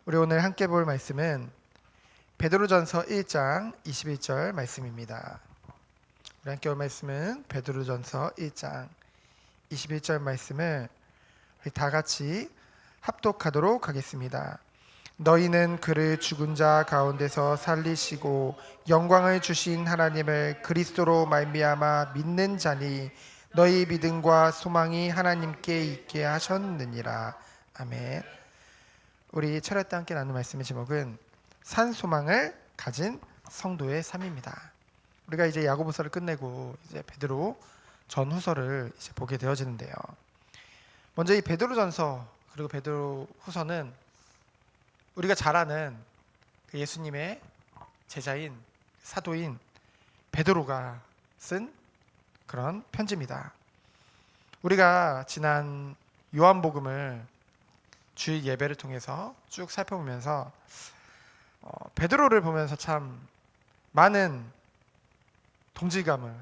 우리 오늘 함께 볼 말씀은 베드로전서 1장 21절 말씀입니다. 우리 함께 볼 말씀은 베드로전서 1장 21절 말씀을 우리 다 같이 합독하도록 하겠습니다. 너희는 그를 죽은 자 가운데서 살리시고 영광을 주신 하나님을 그리스도로 말미암아 믿는 자니 너희 믿음과 소망이 하나님께 있게 하셨느니라. 아멘. 우리 철야 때 함께 나눈 말씀의 제목은 산 소망을 가진 성도의 삶입니다. 우리가 이제 야고보서를 끝내고 이제 베드로 전후서를 이제 보게 되어지는데요. 먼저 이 베드로전서 그리고 베드로후서는 우리가 잘 아는 그 예수님의 제자인 사도인 베드로가 쓴 그런 편지입니다. 우리가 지난 요한복음을 주일 예배를 통해서 쭉 살펴보면서 베드로를 보면서 참 많은 동질감을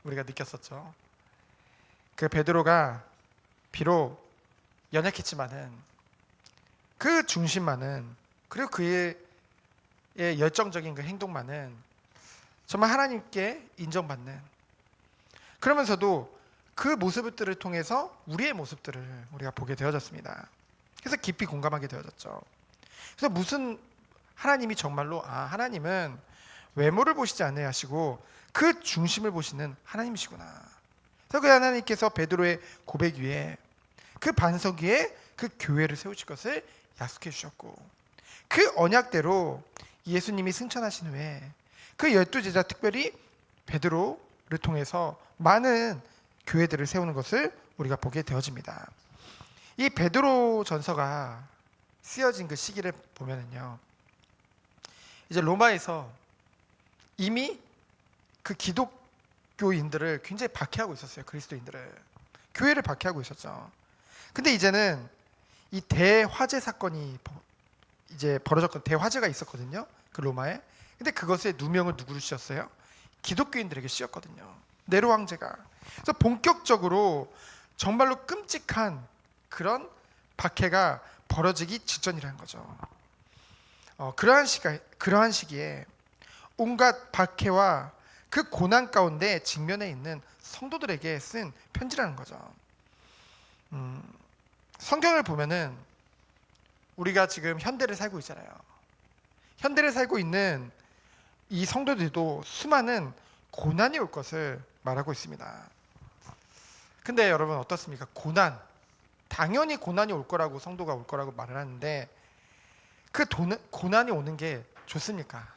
우리가 느꼈었죠. 그 베드로가 비록 연약했지만은 그 중심만은, 그리고 그의 열정적인 그 행동만은 정말 하나님께 인정받는, 그러면서도 그 모습들을 통해서 우리의 모습들을 우리가 보게 되어졌습니다. 그래서 깊이 공감하게 되어졌죠. 그래서 무슨 하나님이 정말로 하나님은 외모를 보시지 아니하시고 그 중심을 보시는 하나님이시구나. 그래서 그 하나님께서 베드로의 고백 위에 그 반석 위에 그 교회를 세우실 것을 약속해 주셨고, 그 언약대로 예수님이 승천하신 후에 그 12제자, 특별히 베드로를 통해서 많은 교회들을 세우는 것을 우리가 보게 되어집니다. 이 베드로 전서가 쓰여진 그 시기를 보면은요, 이제 로마에서 이미 그 기독교인들을 굉장히 박해하고 있었어요. 그리스도인들을, 교회를 박해하고 있었죠. 근데 이제는 이 대화재 사건이 이제 벌어졌고, 대화재가 있었거든요, 그 로마에. 근데 그것에 누명을 누구를 씌웠어요? 기독교인들에게 씌웠거든요, 네로 황제가. 그래서 본격적으로 정말로 끔찍한 그런 박해가 벌어지기 직전이라는 거죠. 그러한 시기에 온갖 박해와 그 고난 가운데 직면해 있는 성도들에게 쓴 편지라는 거죠. 성경을 보면은 우리가 지금 현대를 살고 있잖아요. 현대를 살고 있는 이 성도들도 수많은 고난이 올 것을 말하고 있습니다. 근데 여러분 어떻습니까? 당연히 고난이 올 거라고, 성도가 올 거라고 말을 하는데 그 고난이 오는 게 좋습니까?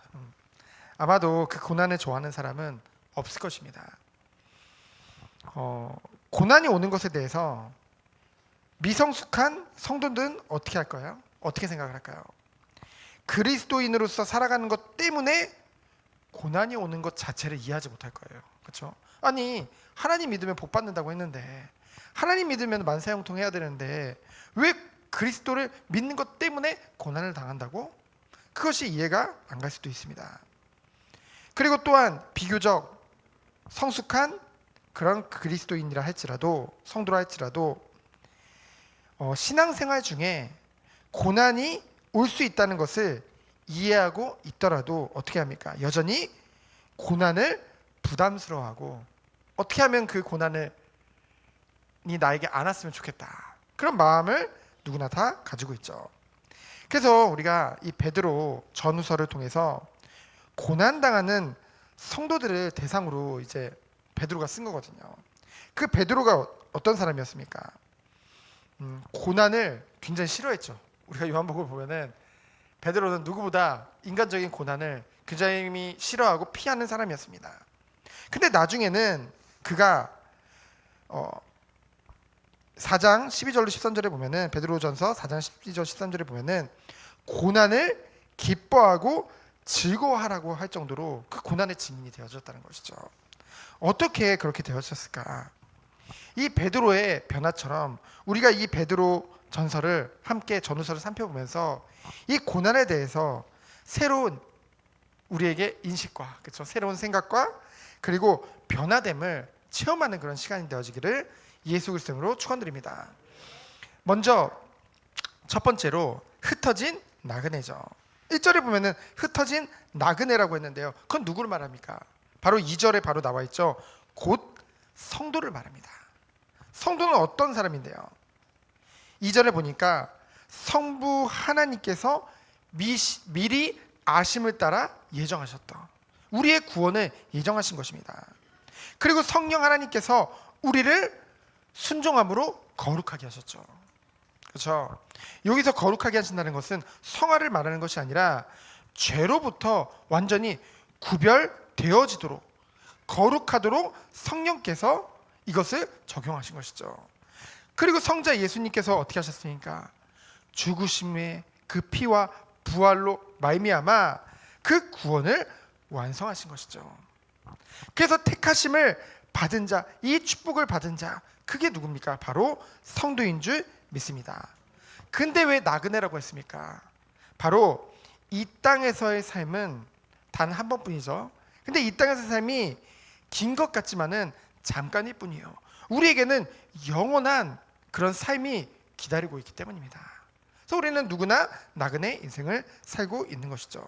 아마도 그 고난을 좋아하는 사람은 없을 것입니다. 고난이 오는 것에 대해서 미성숙한 성도들은 어떻게 할까요? 어떻게 생각을 할까요? 그리스도인으로서 살아가는 것 때문에 고난이 오는 것 자체를 이해하지 못할 거예요. 그렇죠? 아니, 하나님 믿으면 복 받는다고 했는데, 하나님 믿으면 만사형통해야 되는데 왜 그리스도를 믿는 것 때문에 고난을 당한다고? 그것이 이해가 안 갈 수도 있습니다. 그리고 또한 비교적 성숙한 그런 그리스도인이라 할지라도, 성도라 할지라도 신앙생활 중에 고난이 올 수 있다는 것을 이해하고 있더라도 어떻게 합니까? 여전히 고난을 부담스러워하고, 어떻게 하면 그 고난을 나에게 안 왔으면 좋겠다, 그런 마음을 누구나 다 가지고 있죠. 그래서 우리가 이 베드로 전후서를 통해서 고난당하는 성도들을 대상으로 이제 베드로가 쓴 거거든요. 그 베드로가 어떤 사람이었습니까? 고난을 굉장히 싫어했죠. 우리가 요한복음을 보면은 베드로는 누구보다 인간적인 고난을 굉장히 싫어하고 피하는 사람이었습니다. 근데 나중에는 그가 4장 12절로 13절에 보면은, 베드로전서 4장 12절 13절에 보면은 고난을 기뻐하고 즐거워하라고 할 정도로 그 고난의 증인이 되어졌다는 것이죠. 어떻게 그렇게 되어졌을까? 이 베드로의 변화처럼 우리가 이 베드로 전서를 함께, 전후서를 살펴보면서 이 고난에 대해서 새로운 우리에게 인식과, 그렇죠, 새로운 생각과 그리고 변화됨을 체험하는 그런 시간이 되어지기를 예수 그리스도로 축원드립니다. 먼저 첫 번째로 흩어진 나그네죠. 1절에 보면은 흩어진 나그네라고 했는데요. 그건 누구를 말합니까? 바로 2절에 바로 나와 있죠. 곧 성도를 말합니다. 성도는 어떤 사람인데요? 2절에 보니까 성부 하나님께서 미리 아심을 따라 예정하셨다. 우리의 구원을 예정하신 것입니다. 그리고 성령 하나님께서 우리를 순종함으로 거룩하게 하셨죠. 그렇죠? 여기서 거룩하게 하신다는 것은 성화를 말하는 것이 아니라 죄로부터 완전히 구별되어지도록 거룩하도록 성령께서 이것을 적용하신 것이죠. 그리고 성자 예수님께서 어떻게 하셨습니까? 죽으심의 그 피와 부활로 말미암아 그 구원을 완성하신 것이죠. 그래서 택하심을 받은 자, 이 축복을 받은 자, 그게 누굽니까? 바로 성도인 줄 믿습니다. 근데 왜 나그네라고 했습니까? 바로 이 땅에서의 삶은 단 한 번뿐이죠. 근데 이 땅에서의 삶이 긴 것 같지만은 잠깐일 뿐이에요. 우리에게는 영원한 그런 삶이 기다리고 있기 때문입니다. 그래서 우리는 누구나 나그네 인생을 살고 있는 것이죠.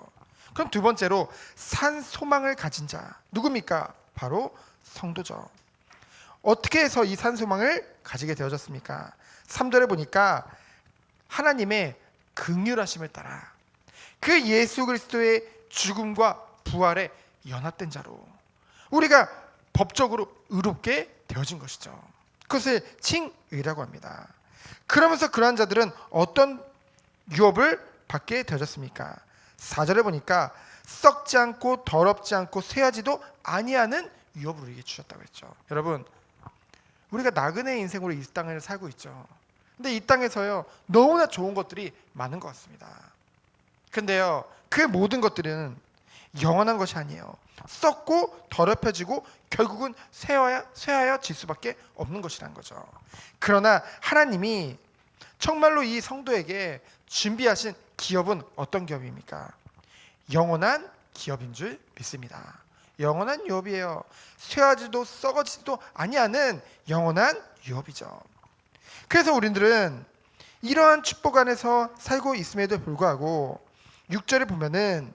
그럼 두 번째로 산 소망을 가진 자, 누굽니까? 바로 성도죠. 어떻게 해서 이 산 소망을 가지게 되어졌습니까? 3절에 보니까 하나님의 긍휼하심을 따라 그 예수 그리스도의 죽음과 부활에 연합된 자로 우리가 법적으로 의롭게 되어진 것이죠. 그것을 칭의라고 합니다. 그러면서 그러한 자들은 어떤 유업을 받게 되어졌습니까? 4절에 보니까 썩지 않고 더럽지 않고 쇠하지도 아니하는 유업을 우리에게 주셨다고 했죠. 여러분, 우리가 나그네 인생으로 이 땅을 살고 있죠. 근데 이 땅에서요 너무나 좋은 것들이 많은 것 같습니다. 근데요 그 모든 것들은 영원한 것이 아니에요. 썩고 더럽혀지고 결국은 쇠하여 질 수밖에 없는 것이라는 거죠. 그러나 하나님이 정말로 이 성도에게 준비하신 기업은 어떤 기업입니까? 영원한 기업인 줄 믿습니다. 영원한 유업이에요. 쇠하지도 썩어지지도 아니하는 영원한 유업이죠. 그래서 우리들은 이러한 축복 안에서 살고 있음에도 불구하고 6절에 보면은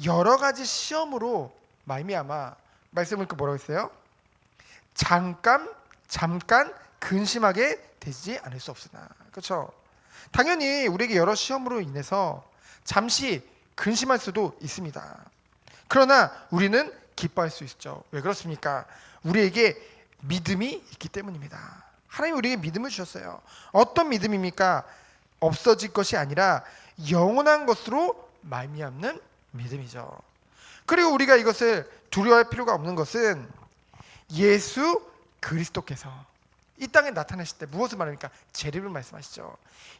여러 가지 시험으로 말미암아 말씀을 뭐라고 했어요? 잠깐 근심하게 되지 않을 수 없으나. 그렇죠? 당연히 우리에게 여러 시험으로 인해서 잠시 근심할 수도 있습니다. 그러나 우리는 기뻐할 수 있죠. 왜 그렇습니까? 우리에게 믿음이 있기 때문입니다. 하나님이 우리에게 믿음을 주셨어요. 어떤 믿음입니까? 없어질 것이 아니라 영원한 것으로 말미암는 믿음이죠. 그리고 우리가 이것을 두려워할 필요가 없는 것은 예수 그리스도께서 이 땅에 나타나실 때 무엇을 말합니까? 재림을 말씀하시죠.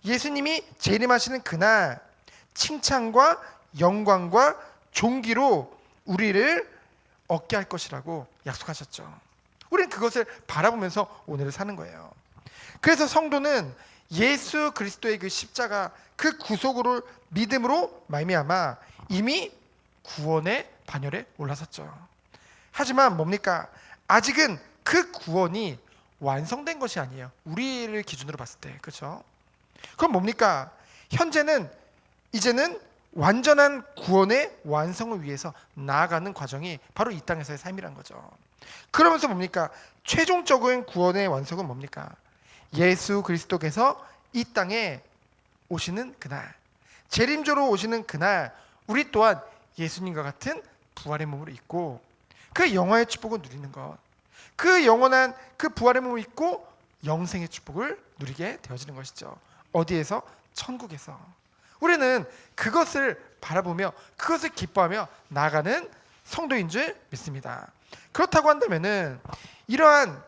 예수님이 재림하시는 그날 칭찬과 영광과 존귀로 우리를 얻게 할 것이라고 약속하셨죠. 우리는 그것을 바라보면서 오늘을 사는 거예요. 그래서 성도는 예수 그리스도의 그 십자가 그 구속으로 믿음으로 말미암아 이미 구원의 반열에 올라섰죠. 하지만 뭡니까? 아직은 그 구원이 완성된 것이 아니에요. 우리를 기준으로 봤을 때. 그렇죠? 그럼 뭡니까? 현재는 이제는 완전한 구원의 완성을 위해서 나아가는 과정이 바로 이 땅에서의 삶이란 거죠. 그러면서 뭡니까? 최종적인 구원의 완성은 뭡니까? 예수 그리스도께서 이 땅에 오시는 그날, 재림조로 오시는 그날 우리 또한 예수님과 같은 부활의 몸을 입고 그 영화의 축복을 누리는 것, 그 영원한 그 부활의 몸을 입고 영생의 축복을 누리게 되어지는 것이죠. 어디에서? 천국에서. 우리는 그것을 바라보며 그것을 기뻐하며 나아가는 성도인 줄 믿습니다. 그렇다고 한다면은 이러한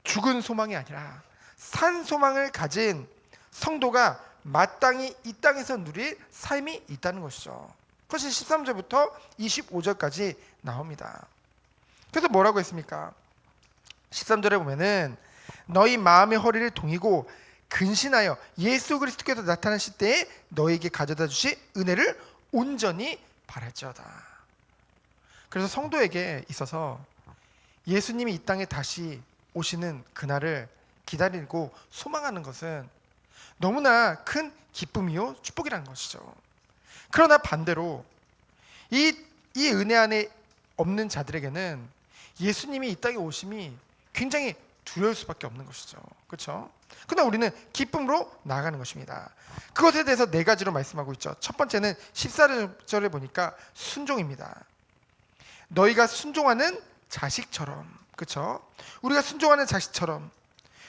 죽은 소망이 아니라 산 소망을 가진 성도가 마땅히 이 땅에서 누릴 삶이 있다는 것이죠. 그것이 13절부터 25절까지 나옵니다. 그래서 뭐라고 했습니까? 13절에 보면은 너희 마음의 허리를 동이고 근신하여 예수 그리스도께서 나타나실 때에 너에게 가져다 주실 은혜를 온전히 바랄지어다. 그래서 성도에게 있어서 예수님이 이 땅에 다시 오시는 그날을 기다리고 소망하는 것은 너무나 큰 기쁨이요 축복이라는 것이죠. 그러나 반대로 이 은혜 안에 없는 자들에게는 예수님이 이 땅에 오심이 굉장히 두려울 수밖에 없는 것이죠. 그렇죠? 그러나 우리는 기쁨으로 나아가는 것입니다. 그것에 대해서 네 가지로 말씀하고 있죠. 첫 번째는 14절에 보니까 순종입니다. 너희가 순종하는 자식처럼. 그렇죠? 우리가 순종하는 자식처럼.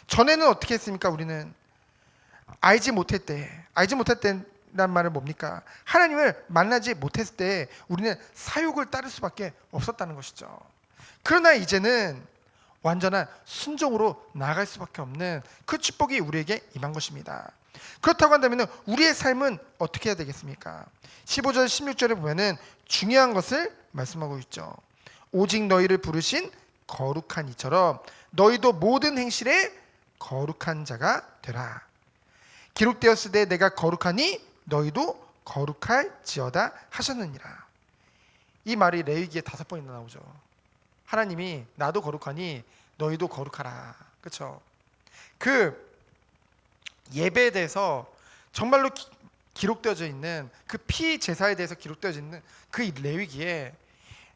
전에는 어떻게 했습니까? 우리는 알지 못했다는 말은 뭡니까? 하나님을 만나지 못했을 때 우리는 사욕을 따를 수밖에 없었다는 것이죠. 그러나 이제는 완전한 순종으로 나아갈 수밖에 없는 그 축복이 우리에게 임한 것입니다. 그렇다고 한다면 우리의 삶은 어떻게 해야 되겠습니까? 15절 16절에 보면은 중요한 것을 말씀하고 있죠. 오직 너희를 부르신 거룩한 이처럼 너희도 모든 행실에 거룩한 자가 되라. 기록되었으되 내가 거룩하니 너희도 거룩할지어다 하셨느니라. 이 말이 레위기에 5번이나 나오죠. 하나님이 나도 거룩하니 너희도 거룩하라. 그렇죠? 그 예배에 대해서 정말로 기록되어져 있는 그 피 제사에 대해서 기록되어져 있는 그 레위기에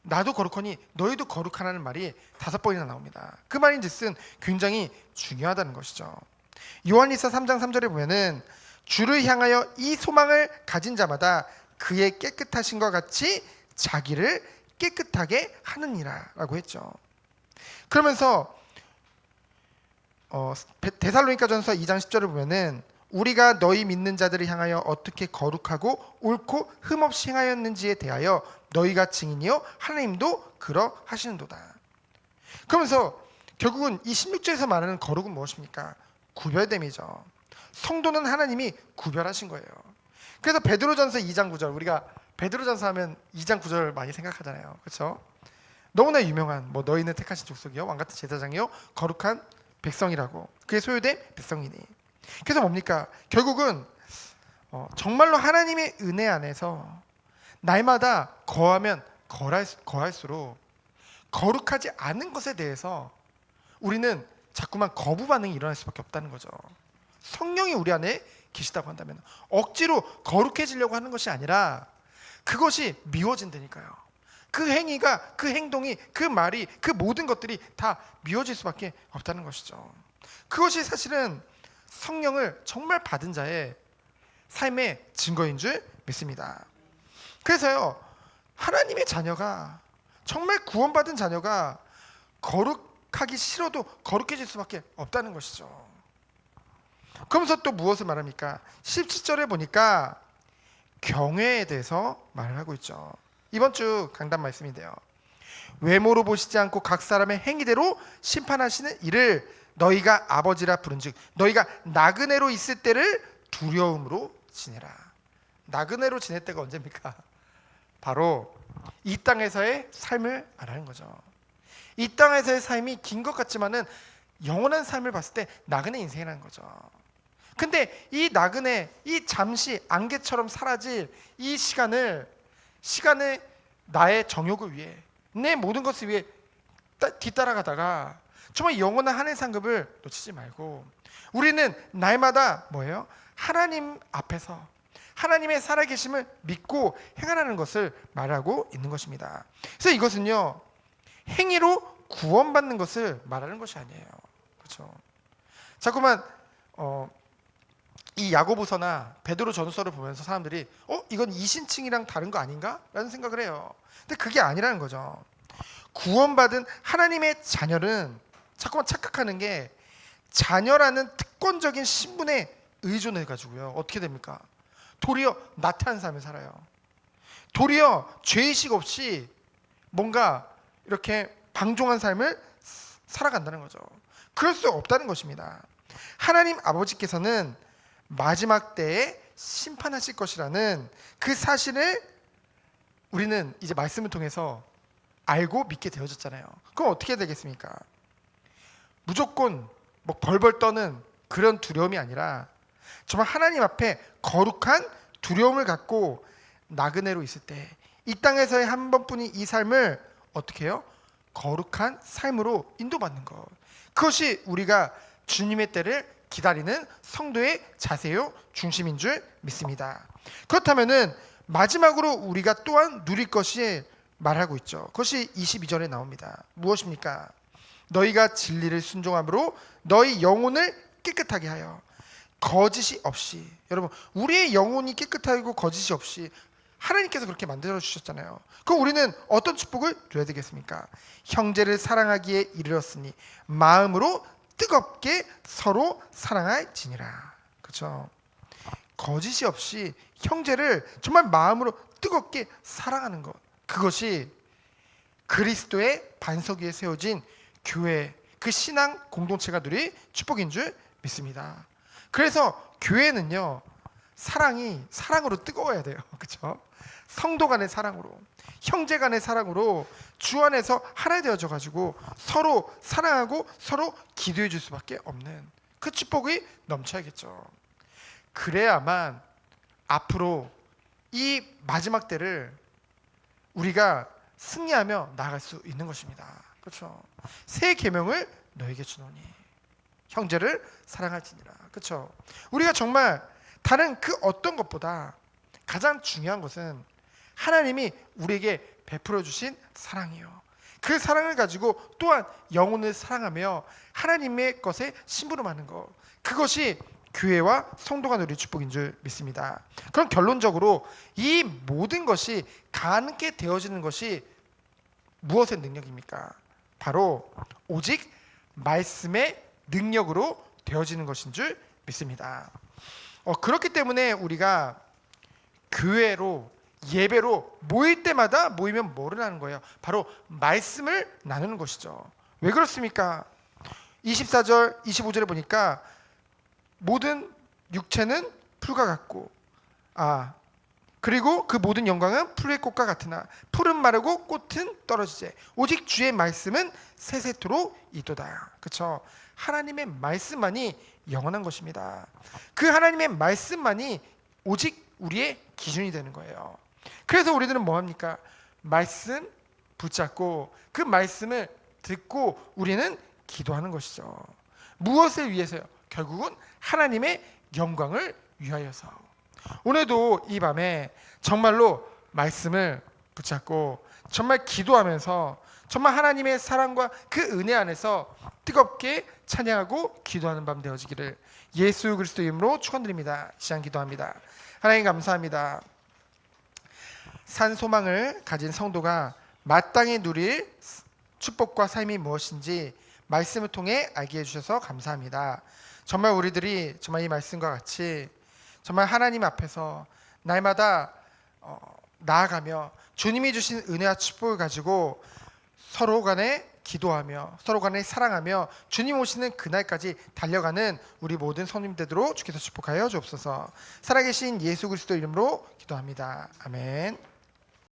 나도 거룩하니 너희도 거룩하라는 말이 5번이나 나옵니다. 그 말인즉슨 굉장히 중요하다는 것이죠. 요한일서 3장 3절에 보면은 주를 향하여 이 소망을 가진 자마다 그의 깨끗하심과 같이 자기를 깨끗하게 하느니라 라고 했죠. 그러면서 데살로니가전서 2장 10절을 보면은 우리가 너희 믿는 자들을 향하여 어떻게 거룩하고 옳고 흠없이 행하였는지에 대하여 너희가 증인이요 하나님도 그러하시는도다. 그러면서 결국은 이 16절에서 말하는 거룩은 무엇입니까? 구별됨이죠. 성도는 하나님이 구별하신 거예요. 그래서 베드로전서 2장 9절, 우리가 베드로전서 하면 2장 9절 많이 생각하잖아요. 그렇죠? 너무나 유명한 너희는 택하신 족속이요 왕 같은 제사장이요 거룩한 백성이라고. 그게 소유된 백성이니. 그래서 뭡니까? 결국은 정말로 하나님의 은혜 안에서 날마다 거하면 거할수록 거룩하지 않은 것에 대해서 우리는 자꾸만 거부 반응이 일어날 수밖에 없다는 거죠. 성령이 우리 안에 계시다고 한다면 억지로 거룩해지려고 하는 것이 아니라 그것이 미워진다니까요. 그 행위가, 그 행동이, 그 말이, 그 모든 것들이 다 미워질 수밖에 없다는 것이죠. 그것이 사실은 성령을 정말 받은 자의 삶의 증거인 줄 믿습니다. 그래서요, 하나님의 자녀가, 정말 구원받은 자녀가 거룩하기 싫어도 거룩해질 수밖에 없다는 것이죠. 그러면서 또 무엇을 말합니까? 17절에 보니까 경외에 대해서 말을 하고 있죠. 이번 주 강단 말씀인데요. 외모로 보시지 않고 각 사람의 행위대로 심판하시는 이를 너희가 아버지라 부른즉 너희가 나그네로 있을 때를 두려움으로 지내라. 나그네로 지낼 때가 언제입니까? 바로 이 땅에서의 삶을 말하는 거죠. 이 땅에서의 삶이 긴 것 같지만은 영원한 삶을 봤을 때 나그네 인생이라는 거죠. 근데 이 나그네, 이 잠시 안개처럼 사라질 이 시간을 나의 정욕을 위해, 내 모든 것을 위해 뒤따라가다가 정말 영원한 하늘 상급을 놓치지 말고 우리는 날마다 뭐예요? 하나님 앞에서 하나님의 살아계심을 믿고 행하라는 것을 말하고 있는 것입니다. 그래서 이것은요, 행위로 구원받는 것을 말하는 것이 아니에요. 그렇죠? 자꾸만 이 야고보서나 베드로 전서를 보면서 사람들이 이건 이신칭이랑 다른 거 아닌가? 라는 생각을 해요. 근데 그게 아니라는 거죠. 구원받은 하나님의 자녀는 자꾸만 착각하는 게 자녀라는 특권적인 신분에 의존해가지고요. 어떻게 됩니까? 도리어 나태한 삶을 살아요. 도리어 죄의식 없이 뭔가 이렇게 방종한 삶을 살아간다는 거죠. 그럴 수 없다는 것입니다. 하나님 아버지께서는 마지막 때에 심판하실 것이라는 그 사실을 우리는 이제 말씀을 통해서 알고 믿게 되어졌잖아요. 그럼 어떻게 되겠습니까? 무조건 벌벌 떠는 그런 두려움이 아니라 정말 하나님 앞에 거룩한 두려움을 갖고 나그네로 있을 때 이 땅에서의 한 번뿐인 이 삶을 어떻게 해요? 거룩한 삶으로 인도받는 것. 그것이 우리가 주님의 때를 기다리는 성도의 자세요 중심인 줄 믿습니다. 그렇다면은 마지막으로 우리가 또한 누릴 것이 말하고 있죠. 그것이 22절에 나옵니다. 무엇입니까? 너희가 진리를 순종함으로 너희 영혼을 깨끗하게 하여 거짓이 없이. 여러분, 우리의 영혼이 깨끗하고 거짓이 없이 하나님께서 그렇게 만들어 주셨잖아요. 그럼 우리는 어떤 축복을 줘야 되겠습니까? 형제를 사랑하기에 이르렀으니 마음으로 뜨겁게 서로 사랑할지니라. 그렇죠? 거짓이 없이 형제를 정말 마음으로 뜨겁게 사랑하는 것, 그것이 그리스도의 반석 위에 세워진 교회, 그 신앙 공동체가 누릴 축복인 줄 믿습니다. 그래서 교회는요, 사랑이 사랑으로 뜨거워야 돼요. 그렇죠? 성도 간의 사랑으로, 형제 간의 사랑으로 주 안에서 하나 되어져 가지고 서로 사랑하고 서로 기도해 줄 수밖에 없는 그 축복이 넘쳐야겠죠. 그래야만 앞으로 이 마지막 때를 우리가 승리하며 나아갈 수 있는 것입니다. 그렇죠? 새 계명을 너에게 주노니 형제를 사랑할지니라. 그렇죠? 우리가 정말 다른 그 어떤 것보다 가장 중요한 것은 하나님이 우리에게 베풀어 주신 사랑이요. 그 사랑을 가지고 또한 영혼을 사랑하며 하나님의 것에 심부름하는 것, 그것이 교회와 성도가 누릴 축복인 줄 믿습니다. 그럼 결론적으로 이 모든 것이 가능하게 되어지는 것이 무엇의 능력입니까? 바로 오직 말씀의 능력으로 되어지는 것인 줄 믿습니다. 그렇기 때문에 우리가 교회로, 예배로 모일 때마다 모이면 뭐를 하는 거예요? 바로 말씀을 나누는 것이죠. 왜 그렇습니까? 24절 25절에 보니까 모든 육체는 풀과 같고 그리고 그 모든 영광은 풀의 꽃과 같으나 풀은 마르고 꽃은 떨어지제 오직 주의 말씀은 세세토록 있도다. 그렇죠? 하나님의 말씀만이 영원한 것입니다. 그 하나님의 말씀만이 오직 우리의 기준이 되는 거예요. 그래서 우리들은 뭐합니까? 말씀 붙잡고 그 말씀을 듣고 우리는 기도하는 것이죠. 무엇을 위해서요? 결국은 하나님의 영광을 위하여서. 오늘도 이 밤에 정말로 말씀을 붙잡고 정말 기도하면서 정말 하나님의 사랑과 그 은혜 안에서 뜨겁게 찬양하고 기도하는 밤 되어지기를 예수 그리스도 이름으로 축원드립니다. 시간 기도합니다. 하나님 감사합니다. 산 소망을 가진 성도가 마땅히 누릴 축복과 삶이 무엇인지 말씀을 통해 알게 해주셔서 감사합니다. 정말 우리들이 정말 이 말씀과 같이 정말 하나님 앞에서 날마다 나아가며 주님이 주신 은혜와 축복을 가지고 서로 간에 기도하며 서로 간에 사랑하며 주님 오시는 그날까지 달려가는 우리 모든 성도님 되도록 주께서 축복하여 주옵소서. 살아계신 예수 그리스도 이름으로 기도합니다. 아멘.